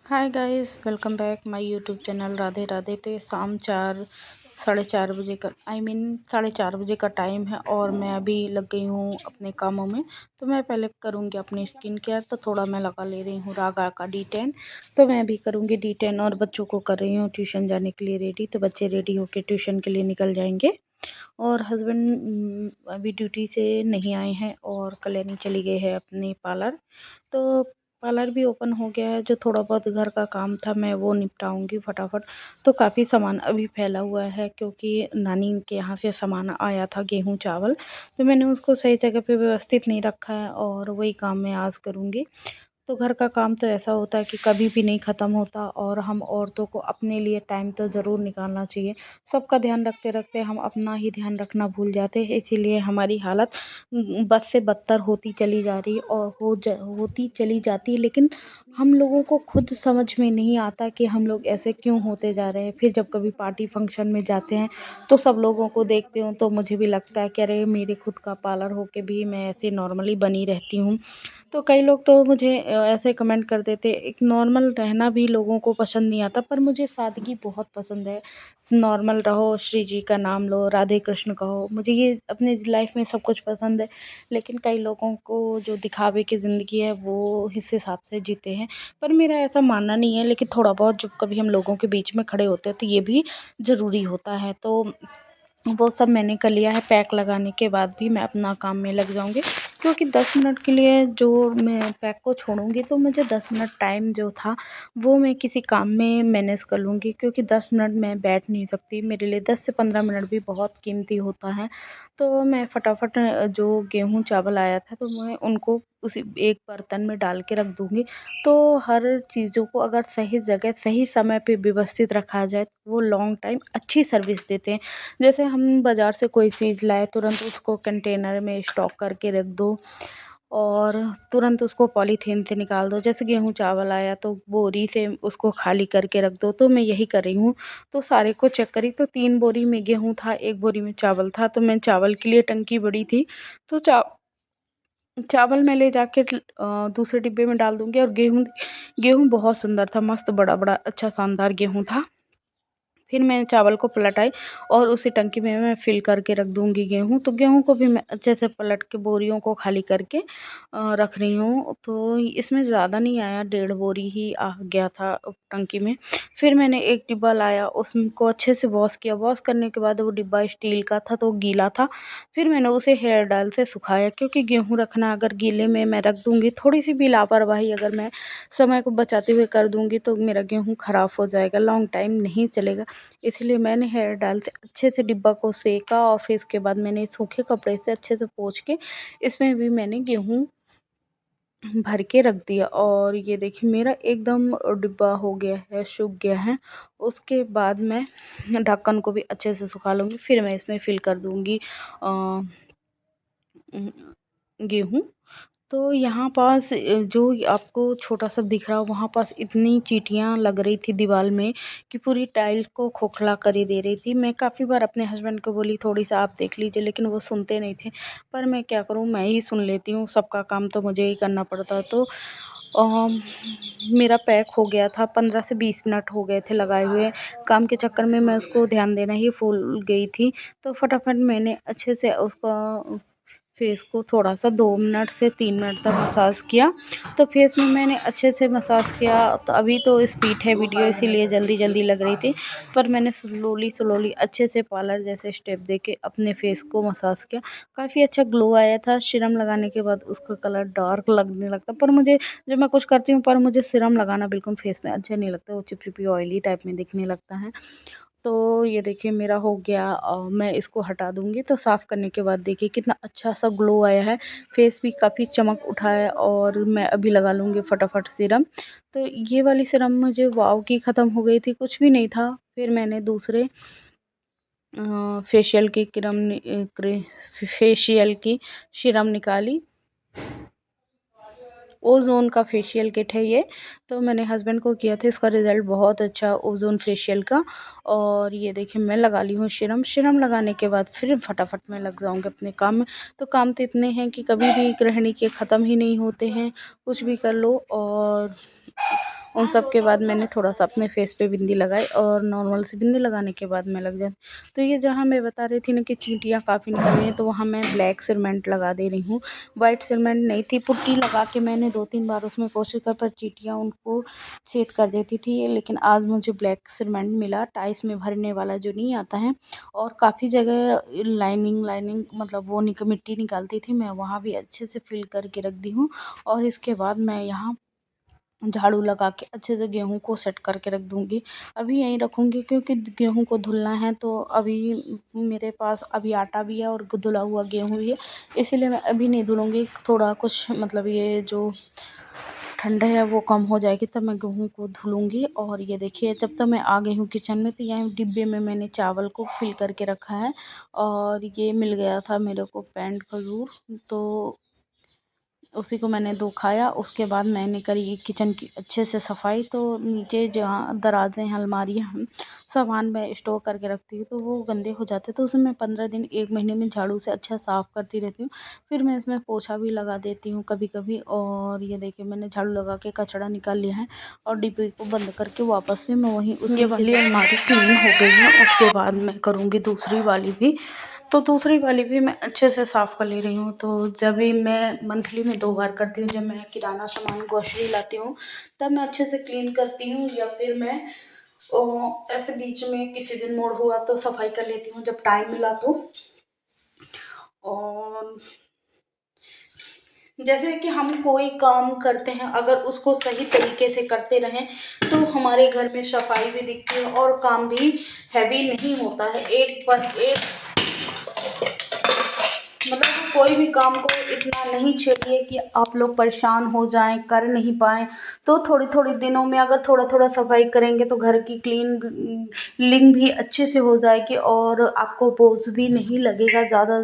Hi guys, welcome back my YouTube channel Radhe Radhe. तो शाम 4 साढ़े 4 बजे का साढ़े 4 बजे का टाइम है और मैं अभी लग गई हूँ अपने कामों में। तो मैं पहले करूँगी अपनी स्किन केयर। तो थोड़ा मैं लगा ले रही हूँ रागा का D10। तो मैं भी करूँगी D10 और बच्चों को कर रही हूँ ट्यूशन जाने के लिए रेडी। तो बच्चे रेडी होके ट्यूशन के लिए निकल जाएंगे और हस्बैंड अभी ड्यूटी से नहीं आए हैं और कल्याणी चली गई है अपने पार्लर। तो पार्लर भी ओपन हो गया है। जो थोड़ा बहुत घर का काम था मैं वो निपटाऊंगी फटाफट। तो काफ़ी सामान अभी फैला हुआ है क्योंकि नानी के यहाँ से सामान आया था, गेहूँ चावल। तो मैंने उसको सही जगह पे व्यवस्थित नहीं रखा है और वही काम मैं आज करूँगी। तो घर का काम तो ऐसा होता है कि कभी भी नहीं ख़त्म होता और हम औरतों को अपने लिए टाइम तो ज़रूर निकालना चाहिए। सबका ध्यान रखते रखते हम अपना ही ध्यान रखना भूल जाते हैं, इसीलिए हमारी हालत बद से बदतर होती चली जा रही है और होती चली जाती है। लेकिन हम लोगों को खुद समझ में नहीं आता कि हम लोग ऐसे क्यों होते जा रहे हैं। फिर जब कभी पार्टी फंक्शन में जाते हैं तो सब लोगों को देखते हूँ तो मुझे भी लगता है कि अरे मेरे खुद का पार्लर हो के भी मैं ऐसे नॉर्मली बनी रहती हूँ। तो कई लोग तो मुझे ऐसे कमेंट कर देते, एक नॉर्मल रहना भी लोगों को पसंद नहीं आता, पर मुझे सादगी बहुत पसंद है। नॉर्मल रहो, श्री जी का नाम लो, राधे कृष्ण कहो, मुझे ये अपने लाइफ में सब कुछ पसंद है। लेकिन कई लोगों को जो दिखावे की ज़िंदगी है वो इस हिसाब से जीते हैं, पर मेरा ऐसा मानना नहीं है। लेकिन थोड़ा बहुत जब कभी हम लोगों के बीच में खड़े होते हैं तो ये भी ज़रूरी होता है। तो वो सब मैंने कर लिया है। पैक लगाने के बाद भी मैं अपना काम में लग जाऊंगी, क्योंकि 10 मिनट के लिए जो मैं पैक को छोड़ूंगी तो मुझे 10 मिनट टाइम जो था वो मैं किसी काम में मैनेज कर लूँगी, क्योंकि 10 मिनट मैं बैठ नहीं सकती। मेरे लिए 10 से 15 मिनट भी बहुत कीमती होता है। तो मैं फटाफट जो गेहूँ चावल आया था तो मैं उनको उसी एक बर्तन में डाल के रख दूँगी। तो हर चीज़ों को अगर सही जगह सही समय पे व्यवस्थित रखा जाए तो वो लॉन्ग टाइम अच्छी सर्विस देते हैं। जैसे हम बाज़ार से कोई चीज़ लाए, तुरंत उसको कंटेनर में स्टॉक करके रख दो और तुरंत उसको पॉलीथीन से निकाल दो। जैसे गेहूँ चावल आया तो बोरी से उसको खाली करके रख दो। तो मैं यही कर रही हूँ। तो सारे को चेक करी तो 3 बोरी में गेहूँ था, 1 बोरी में चावल था। तो मैं चावल के लिए टंकी बड़ी थी तो चावल मैं ले जाके दूसरे डिब्बे में डाल दूँगी। और गेहूँ गेहूँ बहुत सुंदर था, मस्त बड़ा-बड़ा अच्छा शानदार गेहूँ था। फिर मैं चावल को पलटाई और उसी टंकी में मैं फिल करके रख दूँगी गेहूँ। तो गेहूँ को भी मैं अच्छे से पलट के बोरियों को खाली करके रख रही हूँ। तो इसमें ज़्यादा नहीं आया, 1.5 बोरी ही आ गया था टंकी में। फिर मैंने एक डिब्बा लाया, उसको अच्छे से वॉश किया। वॉश करने के बाद वो डिब्बा स्टील का था तो गीला था। फिर मैंने उसे हेयर डायल से सुखाया, क्योंकि गेहूँ रखना अगर गीले में मैं रख दूँगी, थोड़ी-सी भी लापरवाही अगर मैं समय को बचाते हुए कर दूँगी तो मेरा गेहूँ ख़राब हो जाएगा, लॉन्ग टाइम नहीं चलेगा। इसलिए मैंने हेयर डायल से अच्छे से डिब्बा को सेका और फिर इसके बाद मैंने सूखे कपड़े से अच्छे से पोंछ के इसमें भी मैंने गेहूँ भर के रख दिया। और ये देखिए मेरा एकदम डिब्बा हो गया है, सूख गया है। उसके बाद मैं ढक्कन को भी अच्छे से सुखा लूँगी। फिर मैं इसमें फिल कर दूँगी गेहूँ। तो यहाँ पास जो आपको छोटा-सा दिख रहा हो, वहाँ पास इतनी चींटियाँ लग रही थी दीवार में कि पूरी टाइल को खोखला कर ही दे रही थी। मैं काफ़ी बार अपने हस्बैंड को बोली थोड़ी-सा आप देख लीजिए, लेकिन वो सुनते नहीं थे। पर मैं क्या करूँ, मैं ही सुन लेती हूँ, सबका काम तो मुझे ही करना पड़ता है। तो मेरा पैक हो गया था, 15 से 20 मिनट हो गए थे लगाए हुए। काम के चक्कर में मैं उसको ध्यान देना ही भूल गई थी। तो फटाफट मैंने अच्छे से उसका फेस को थोड़ा-सा 2 मिनट से 3 मिनट तक मसाज किया। तो फेस में मैंने अच्छे से मसाज किया। तो अभी तो स्पीड है वीडियो, इसीलिए जल्दी-जल्दी लग रही थी। पर मैंने स्लोली अच्छे से पार्लर जैसे स्टेप देके अपने फेस को मसाज किया। काफ़ी अच्छा ग्लो आया था। सीरम लगाने के बाद उसका कलर डार्क लगने लगता, पर मुझे जब मैं कुछ करती हूँ पर मुझे सीरम लगाना बिल्कुल फेस में अच्छा नहीं लगता, वो चिपचिपी ऑयली टाइप में दिखने लगता है। तो ये देखिए मेरा हो गया। मैं इसको हटा दूँगी। तो साफ़ करने के बाद देखिए कितना अच्छा-सा ग्लो आया है। फेस भी काफ़ी चमक उठा है और मैं अभी लगा लूँगी फटाफट सीरम। तो ये वाली सीरम मुझे वाव की ख़त्म हो गई थी, कुछ भी नहीं था। फिर मैंने दूसरे फेशियल की फेशियल की सीरम निकाली। ओज़ोन का फेशियल किट है ये। तो मैंने हस्बैंड को किया था, इसका रिज़ल्ट बहुत अच्छा ओज़ोन फेशियल का। और ये देखिए मैं लगा ली हूँ सीरम लगाने के बाद फिर फटाफट मैं लग जाऊँगी अपने काम में। तो काम तो इतने हैं कि कभी भी गृहिणी के ख़त्म ही नहीं होते हैं, कुछ भी कर लो। और उन सब के बाद मैंने थोड़ा सा अपने फेस पे बिंदी लगाई और नॉर्मल सी बिंदी लगाने के बाद मैं लग जाती। तो ये जहाँ मैं बता रही थी ना कि चींटियाँ काफ़ी निकल रही हैं, तो वहाँ मैं ब्लैक सीमेंट लगा दे रही हूँ। वाइट सीमेंट नहीं थी, पुट्टी लगा के मैंने 2-3 बार उसमें कोशिश कर, पर चींटियाँ उनको छेद कर देती थी। लेकिन आज मुझे ब्लैक सीमेंट मिला, टाइल्स में भरने वाला जो नहीं आता है, और काफ़ी जगह लाइनिंग मतलब वो मिट्टी निकालती थी, मैं वहाँ भी अच्छे से फिल करके रख दी हूँ। और इसके बाद मैं यहाँ झाड़ू लगा के अच्छे से गेहूँ को सेट करके रख दूँगी। अभी यहीं रखूँगी क्योंकि गेहूँ को धुलना है, तो अभी मेरे पास अभी आटा भी है और धुला हुआ गेहूँ भी है, इसीलिए मैं अभी नहीं धुलूँगी। थोड़ा कुछ मतलब ये जो ठंड है वो कम हो जाएगी तब मैं गेहूँ को धुलूँगी। और ये देखिए, जब तक मैं आ गई हूँ किचन में, तो यहाँ डिब्बे में मैंने चावल को फिल करके रखा है। और ये मिल गया था मेरे को पैंट खजूर, तो उसी को मैंने दो खाया। उसके बाद मैंने करी किचन की अच्छे से सफाई। तो नीचे जहाँ दराज़ें हैं, अलमारियाँ हैं, सामान मैं स्टोर करके रखती हूँ, तो वो गंदे हो जाते हैं, तो उसे मैं 15 दिन 1 महीने में झाड़ू से अच्छा साफ़ करती रहती हूँ। फिर मैं इसमें पोछा भी लगा देती हूँ कभी कभी। और ये देखिए, मैंने झाड़ू लगा के कचरा निकाल लिया है और डिब्बे को बंद करके वापस से मैं वहीं ये वाली अलमारी क्लीन हो गई है। उसके बाद मैं करूँगी दूसरी वाली भी। तो दूसरी वाली भी मैं अच्छे से साफ़ कर ले रही हूँ। तो जब भी मैं मंथली में 2 बार करती हूँ, जब मैं किराना सामान ग्रोसरी लाती हूँ तब मैं अच्छे से क्लीन करती हूँ, या फिर मैं ऐसे बीच में किसी दिन मूड हुआ तो सफाई कर लेती हूँ जब टाइम मिला तो। और जैसे कि हम कोई काम करते हैं, अगर उसको सही तरीके से करते रहें तो हमारे घर में सफाई भी दिखती है और काम भी हैवी नहीं होता है। एक पर एक मतलब कोई भी काम को इतना नहीं छेड़िए कि आप लोग परेशान हो जाएं, कर नहीं पाएँ। तो थोड़ी थोड़ी दिनों में अगर थोड़ा थोड़ा सफाई करेंगे तो घर की क्लीनिंग भी अच्छे से हो जाएगी और आपको बोझ भी नहीं लगेगा ज़्यादा,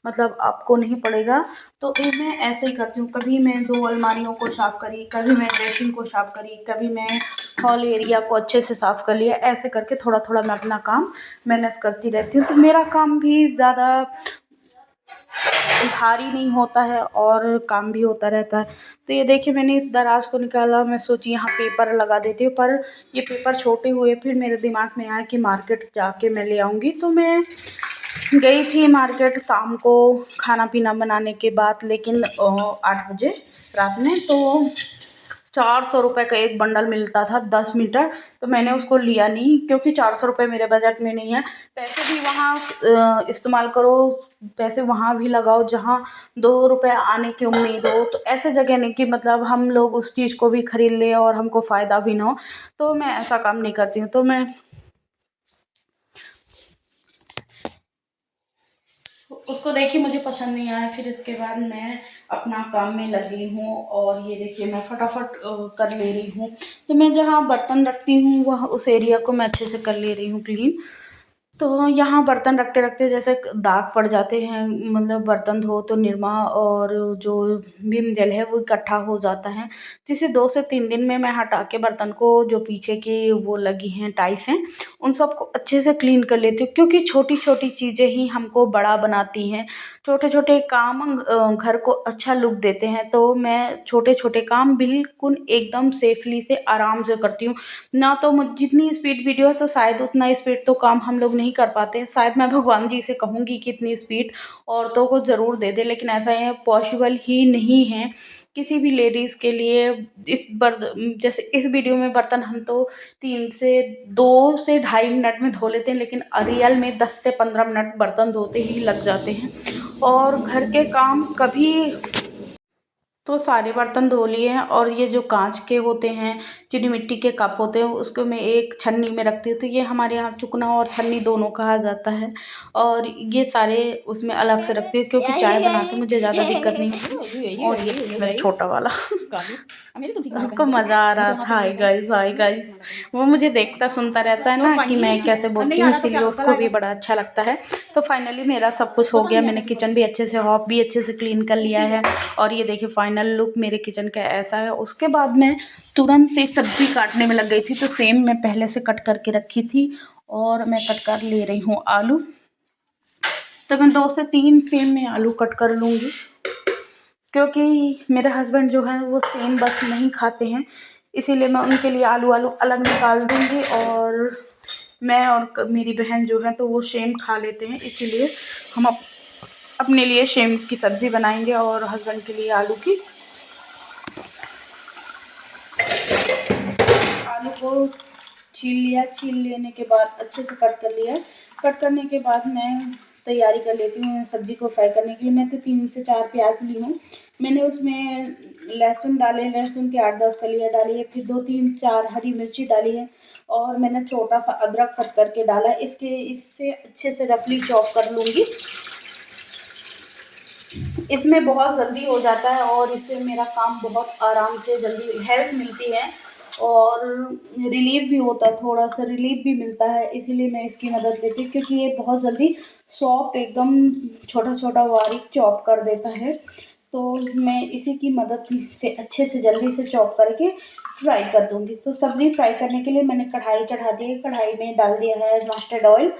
मतलब आपको नहीं पड़ेगा। तो ये मैं ऐसे ही करती हूँ, कभी मैं 2 अलमारियों को साफ़ करी, कभी मैं ड्रेसिंग को साफ़ करी, कभी मैं हॉल एरिया को अच्छे से साफ़ कर लिया। ऐसे करके थोड़ा थोड़ा मैं अपना काम मैनेज करती रहती हूँ, तो मेरा काम भी ज़्यादा भारी नहीं होता है और काम भी होता रहता है। तो ये देखिए, मैंने इस दराज को निकाला, मैं सोची यहाँ पेपर लगा देती हूँ, पर ये पेपर छोटे हुए। फिर मेरे दिमाग में आया कि मार्केट जाके मैं ले आऊँगी, तो मैं गई थी मार्केट शाम को खाना पीना बनाने के बाद, लेकिन 8 बजे रात में। तो 400 रुपये का एक बंडल मिलता था 10 मीटर, तो मैंने उसको लिया नहीं क्योंकि 400 रुपये मेरे बजट में नहीं है। पैसे भी वहाँ इस्तेमाल करो, पैसे वहाँ भी लगाओ जहाँ 2 रुपये आने की उम्मीद हो, तो ऐसे जगह नहीं कि मतलब हम लोग उस चीज़ को भी खरीद लें और हमको फ़ायदा भी ना हो। तो मैं ऐसा काम नहीं करती हूँ। तो मैं उसको देखिए, मुझे पसंद नहीं आया, फिर इसके बाद मैं अपना काम में लगी हूँ। और ये देखिए, मैं फटाफट कर ले रही हूँ। तो मैं जहाँ बर्तन रखती हूँ वह उस एरिया को मैं अच्छे से कर ले रही हूँ क्लीन। तो यहाँ बर्तन रखते रखते जैसे दाग पड़ जाते हैं, मतलब बर्तन धो तो निरमा और जो विम जेल है वो इकट्ठा हो जाता है, जिसे 2 से 3 दिन में मैं हटा के बर्तन को, जो पीछे की वो लगी हैं टाइल्स हैं, उन सबको अच्छे से क्लीन कर लेती हूँ। क्योंकि छोटी छोटी चीज़ें ही हमको बड़ा बनाती हैं, छोटे छोटे काम घर को अच्छा लुक देते हैं। तो मैं छोटे छोटे काम बिल्कुल एकदम सेफली से आराम से करती हूँ। ना तो मुझ जितनी स्पीड वीडियो है, तो शायद उतना स्पीड तो काम हम लोग नहीं कर पाते हैं। शायद मैं भगवान जी से कहूँगी कि इतनी स्पीड औरतों को ज़रूर दे दे, लेकिन ऐसा है पॉसिबल ही नहीं है किसी भी लेडीज़ के लिए। जैसे इस वीडियो में बर्तन हम तो 2 से ढाई मिनट में धो लेते हैं, लेकिन रियल में 10 से 15 मिनट बर्तन धोते ही लग जाते हैं। और घर के काम कभी तो सारे बर्तन धो लिए हैं। और ये जो कांच के होते हैं, चीनी मिट्टी के कप होते हैं, उसको मैं एक छन्नी में रखती हूँ। तो ये हमारे यहाँ चुकना और छन्नी दोनों कहा जाता है। और ये सारे उसमें अलग से रखती हूँ क्योंकि चाय बनाते मुझे ज़्यादा दिक्कत नहीं होती। और ये मेरा छोटा वाला उसको मज़ा आ रहा था। Hi guys, hi guys. वो मुझे देखता सुनता रहता है ना कि मैं कैसे बोलती हूँ, इसीलिए उसको भी बड़ा अच्छा लगता है। तो फाइनली मेरा सब कुछ हो गया, मैंने किचन भी अच्छे से हॉब भी अच्छे से क्लीन कर लिया है। और ये देखिए, फाइनल लुक मेरे किचन का ऐसा है। उसके बाद मैं तुरंत से सब्ज़ी काटने में लग गई थी। तो सेम मैं पहले से कट करके रखी थी और मैं कट कर ले रही हूँ आलू। तो मैं 2 से 3 सेम में आलू कट कर लूँगी, क्योंकि मेरे हस्बैंड जो हैं वो सेम बस नहीं खाते हैं, इसीलिए मैं उनके लिए आलू अलग निकाल दूँगी। और मैं और मेरी बहन जो है तो वो सेम खा लेते हैं, इसीलिए हम अपने लिए सेम की सब्ज़ी बनाएंगे और हस्बैंड के लिए आलू की। आलू को छील लिया, छील लेने के बाद अच्छे से कट कर लिया। कट करने के बाद मैं तैयारी कर लेती हूँ सब्ज़ी को फ्राई करने के लिए। मैं तो 3 से 4 प्याज ली हूँ। मैंने उसमें लहसुन डाले, लहसुन के 8-10 कलियाँ डाली है, फिर 2-3-4 हरी मिर्ची डाली है और मैंने छोटा सा अदरक कट करके डाला। इससे अच्छे से रफली चॉप कर लूँगी। इसमें बहुत जल्दी हो जाता है और इससे मेरा काम बहुत आराम से जल्दी हेल्प मिलती है और रिलीफ भी होता है, थोड़ा सा रिलीफ भी मिलता है। इसीलिए मैं इसकी मदद लेती हूँ क्योंकि ये बहुत जल्दी सॉफ्ट एकदम छोटा छोटा बारीक चॉप कर देता है। तो मैं इसी की मदद से अच्छे से जल्दी से चॉप करके फ्राई कर दूँगी। तो सब्ज़ी फ्राई करने के लिए मैंने कढ़ाई चढ़ा दी है। कढ़ाई में डाल दिया है मस्टर्ड ऑयल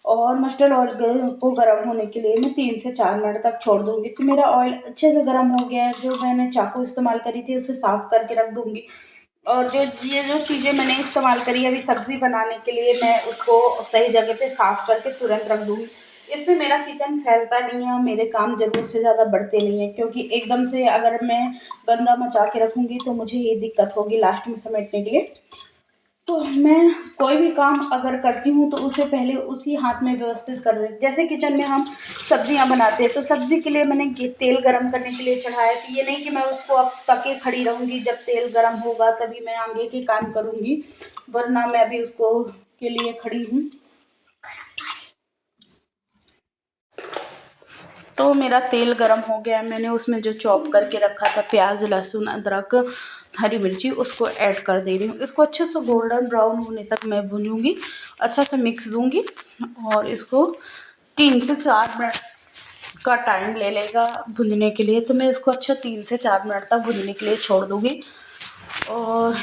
और मस्टर्ड ऑयल को गर्म होने के लिए मैं 3 से 4 मिनट तक छोड़ दूँगी। तो मेरा ऑयल अच्छे से गर्म हो गया है। जो मैंने चाकू इस्तेमाल करी थी उसे साफ़ करके रख दूँगी और जो चीज़ें मैंने इस्तेमाल करी अभी सब्ज़ी बनाने के लिए मैं उसको सही जगह पे साफ़ करके तुरंत रख दूँगी। इससे मेरा किचन फैलता नहीं है और मेरे काम ज़रूरत से ज़्यादा बढ़ते नहीं हैं, क्योंकि एकदम से अगर मैं गंदा मचा के रखूँगी तो मुझे ये दिक्कत होगी लास्ट में समेटने के लिए। तो मैं कोई भी काम अगर करती हूँ तो उसे पहले उसी हाथ में व्यवस्थित कर देती। जैसे किचन में हम सब्जियां बनाते हैं तो सब्ज़ी के लिए मैंने तेल गरम करने के लिए चढ़ाया। तो ये नहीं कि मैं उसको अब तके खड़ी रहूँगी, जब तेल गरम होगा तभी मैं आगे के काम करूँगी, वरना मैं अभी उसको के लिए खड़ी हूँ। तो मेरा तेल गरम हो गया। मैंने उसमें जो चॉप करके रखा था प्याज, लहसुन, अदरक, हरी मिर्ची उसको ऐड कर दे रही हूँ। इसको अच्छे से गोल्डन ब्राउन होने तक मैं भूनूंगी, अच्छा से मिक्स दूंगी और इसको 3 से 4 मिनट का टाइम ले लेगा भूनने के लिए। तो मैं इसको अच्छा 3 से 4 मिनट तक भूनने के लिए छोड़ दूँगी। और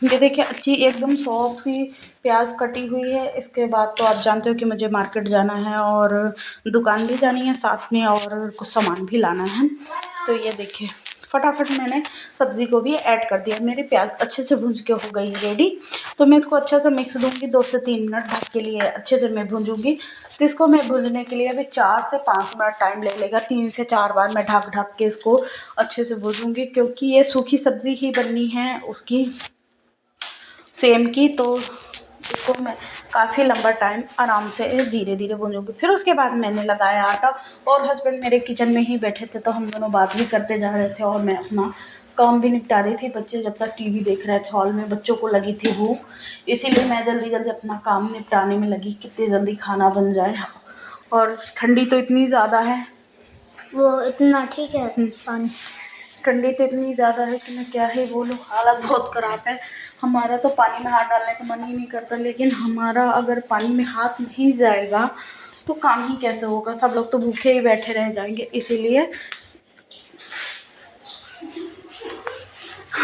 ये देखिए अच्छी एकदम सॉफ्ट सी प्याज कटी हुई है। इसके बाद तो आप जानते हो कि मुझे मार्केट जाना है और दुकान भी जानी है साथ में और कुछ सामान भी लाना है। तो ये देखिए फटाफट मैंने सब्ज़ी को भी ऐड कर दिया। मेरी प्याज अच्छे से भून के हो गई है रेडी। तो मैं इसको अच्छे से मिक्स दूंगी। 2 से 3 मिनट ढक के लिए अच्छे से मैं भूनूंगी। तो इसको मैं भूनने के लिए अभी 4 से 5 मिनट टाइम ले लेगा। 3 से 4 बार मैं ढक के इसको अच्छे से भूनूंगी, क्योंकि ये सूखी सब्ज़ी ही बननी है उसकी सेम की। तो इसको मैं काफ़ी लंबा टाइम आराम से धीरे धीरे भूनूंगी। फिर उसके बाद मैंने लगाया आटा और हस्बैंड मेरे किचन में ही बैठे थे, तो हम दोनों बात भी करते जा रहे थे और मैं अपना काम भी निपटा रही थी। बच्चे जब तक टीवी देख रहे थे हॉल में, बच्चों को लगी थी भूख, इसीलिए मैं जल्दी जल्दी अपना काम निपटाने में लगी, कितनी जल्दी खाना बन जाए। और ठंडी तो इतनी ज़्यादा है, वो इतना ठीक है पानी, ठंडी तो इतनी ज़्यादा है कि मैं क्या ही बोलूँ, हालत बहुत ख़राब है। हमारा तो पानी में हाथ डालने का मन ही नहीं करता, लेकिन हमारा अगर पानी में हाथ नहीं जाएगा तो काम ही कैसे होगा। सब लोग तो भूखे ही बैठे रह जाएंगे। इसीलिए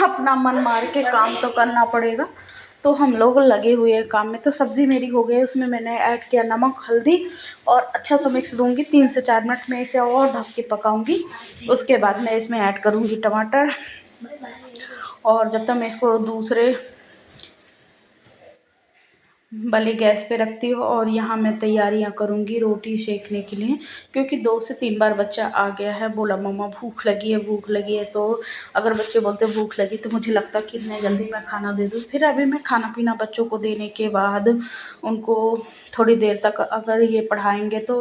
अपना मन मार के काम तो करना पड़ेगा। तो हम लोग लगे हुए हैं काम में। तो सब्ज़ी मेरी हो गई, उसमें मैंने ऐड किया नमक, हल्दी और अच्छा सा मिक्स दूंगी। 3 से 4 मिनट में इसे और ढक के पकाऊंगी। उसके बाद मैं इसमें ऐड करूंगी टमाटर और जब तक मैं इसको दूसरे वाली गैस पे रखती हूँ। और यहाँ मैं तैयारियाँ करूँगी रोटी सेकने के लिए, क्योंकि 2 से 3 बार बच्चा आ गया है, बोला मम्मा भूख लगी है, भूख लगी है। तो अगर बच्चे बोलते भूख लगी तो मुझे लगता कि इतने जल्दी मैं खाना दे दूँ। फिर अभी मैं खाना पीना बच्चों को देने के बाद उनको थोड़ी देर तक अगर ये पढ़ाएंगे तो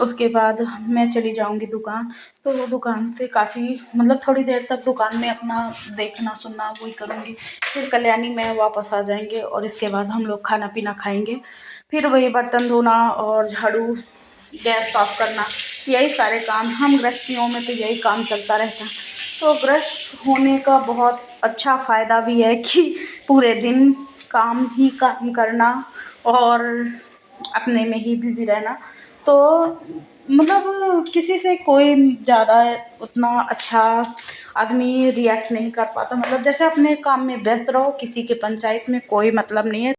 उसके बाद मैं चली जाऊँगी दुकान। तो वो दुकान से काफ़ी मतलब थोड़ी देर तक दुकान में अपना देखना सुनना वही करूँगी। फिर कल्याणी में वापस आ जाएंगे और इसके बाद हम लोग खाना पीना खाएंगे। फिर वही बर्तन धोना और झाड़ू, गैस साफ़ करना, यही सारे काम हम गृहस्थियों में तो यही काम चलता रहता है। तो गृहस्थ होने का बहुत अच्छा फ़ायदा भी है कि पूरे दिन काम ही काम करना और अपने में ही बिज़ी रहना। तो मतलब किसी से कोई ज़्यादा उतना अच्छा आदमी रिएक्ट नहीं कर पाता। मतलब जैसे अपने काम में व्यस्त रहो, किसी के पंचायत में कोई मतलब नहीं है।